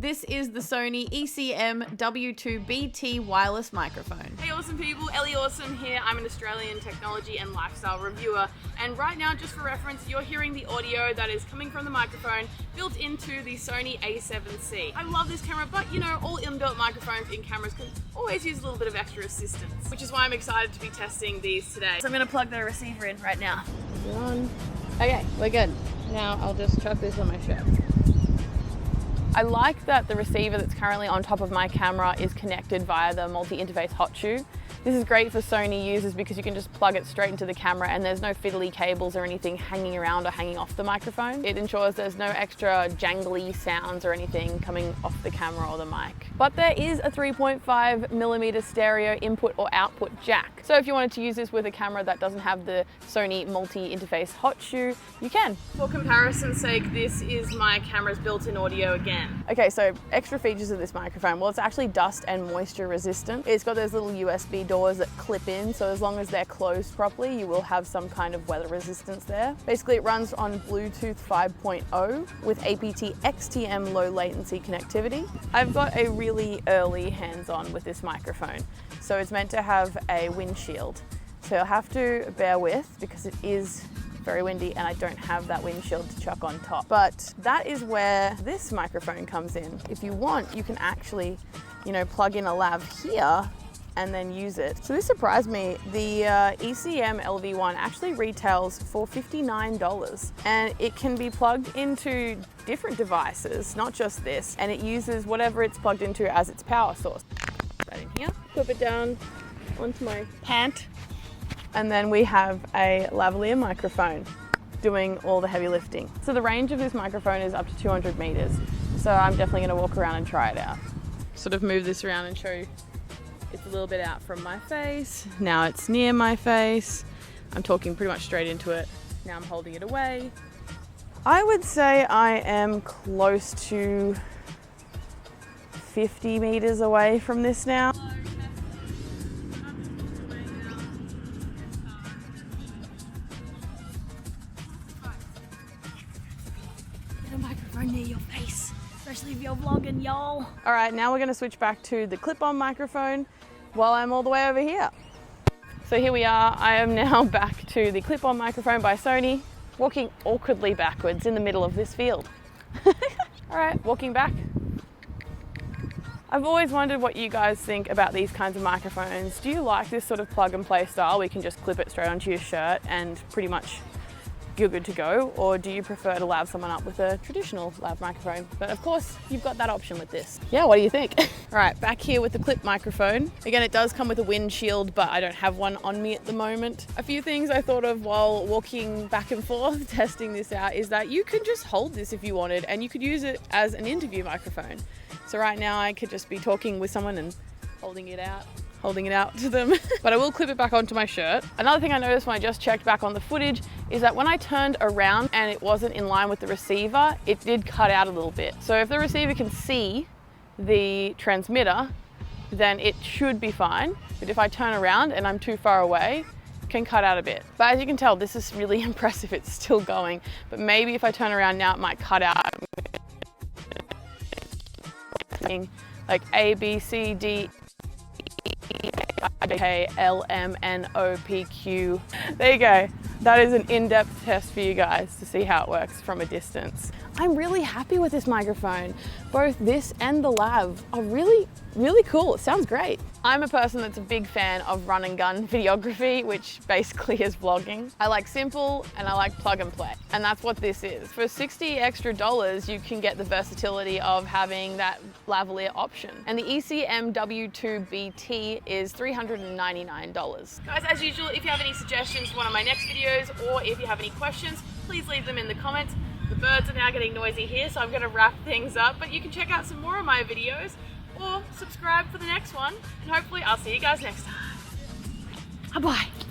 This is the Sony ECM-W2BT wireless microphone. Hey awesome people, Ellie Awesome here. I'm an Australian technology and lifestyle reviewer, and right now, just for reference, you're hearing the audio that is coming from the microphone built into the Sony A7C. I love this camera, but you know, all inbuilt microphones in cameras can always use a little bit of extra assistance, which is why I'm excited to be testing these today. So I'm gonna plug the receiver in right now. Okay, we're good. Now I'll just chuck this on my shirt. I like that the receiver that's currently on top of my camera is connected via the multi-interface hot shoe. This is great for Sony users because you can just plug it straight into the camera and there's no fiddly cables or anything hanging around or hanging off the microphone. It ensures there's no extra jangly sounds or anything coming off the camera or the mic. But there is a 3.5mm stereo input or output jack. So if you wanted to use this with a camera that doesn't have the Sony multi-interface hot shoe, you can. For comparison's sake, this is my camera's built-in audio again. Okay, so extra features of this microphone. Well, it's actually dust and moisture resistant. It's got those little USB doors that clip in, so as long as they're closed properly, you will have some kind of weather resistance there. Basically, it runs on Bluetooth 5.0 with aptX-TM low latency connectivity. I've got a really early hands-on with this microphone, so it's meant to have a windshield. So you'll have to bear with because it is very windy and I don't have that windshield to chuck on top. But that is where this microphone comes in. If you want, you can actually, plug in a lav here and then use it. So this surprised me. The ECM-LV1 actually retails for $59 and it can be plugged into different devices, not just this, and it uses whatever it's plugged into as its power source. Put that in here, clip it down onto my pant, and then we have a lavalier microphone doing all the heavy lifting. So the range of this microphone is up to 200 meters. So I'm definitely gonna walk around and try it out. Sort of move this around and show you. It's a little bit out from my face. Now it's near my face. I'm talking pretty much straight into it. Now I'm holding it away. I would say I am close to 50 meters away from this now. Get a microphone near your face, especially if you're vlogging, y'all. All right, now we're gonna switch back to the clip-on microphone while I'm all the way over here. So here we are. I am now back to the clip-on microphone by Sony, walking awkwardly backwards in the middle of this field. All right, walking back. I've always wondered what you guys think about these kinds of microphones. Do you like this sort of plug and play style where you can just clip it straight onto your shirt and pretty much you're good to go? Or do you prefer to lav someone up with a traditional lav microphone? But of course, you've got that option with this. Yeah, what do you think? All right, back here with the clip microphone. Again, it does come with a windshield, but I don't have one on me at the moment. A few things I thought of while walking back and forth, testing this out, is that you could just hold this if you wanted, and you could use it as an interview microphone. So right now I could just be talking with someone and holding it out to them. But I will clip it back onto my shirt. Another thing I noticed when I just checked back on the footage is that when I turned around and it wasn't in line with the receiver, it did cut out a little bit. So if the receiver can see the transmitter, then it should be fine. But if I turn around and I'm too far away, it can cut out a bit. But as you can tell, this is really impressive. It's still going. But maybe if I turn around now, it might cut out. Like A, B, C, D, K, L, M, N, O, P, Q. There you go. That is an in-depth test for you guys to see how it works from a distance. I'm really happy with this microphone. Both this and the lav are really cool. It sounds great. I'm a person that's a big fan of run and gun videography, which basically is vlogging. I like simple and I like plug and play. And that's what this is. For $60 extra, you can get the versatility of having that lavalier option. And the ECM-W2BT is $399. Guys, as usual, if you have any suggestions for one of my next videos, or if you have any questions, please leave them in the comments. The birds are now getting noisy here, so I'm gonna wrap things up, but you can check out some more of my videos or subscribe for the next one, and hopefully I'll see you guys next time. Bye-bye.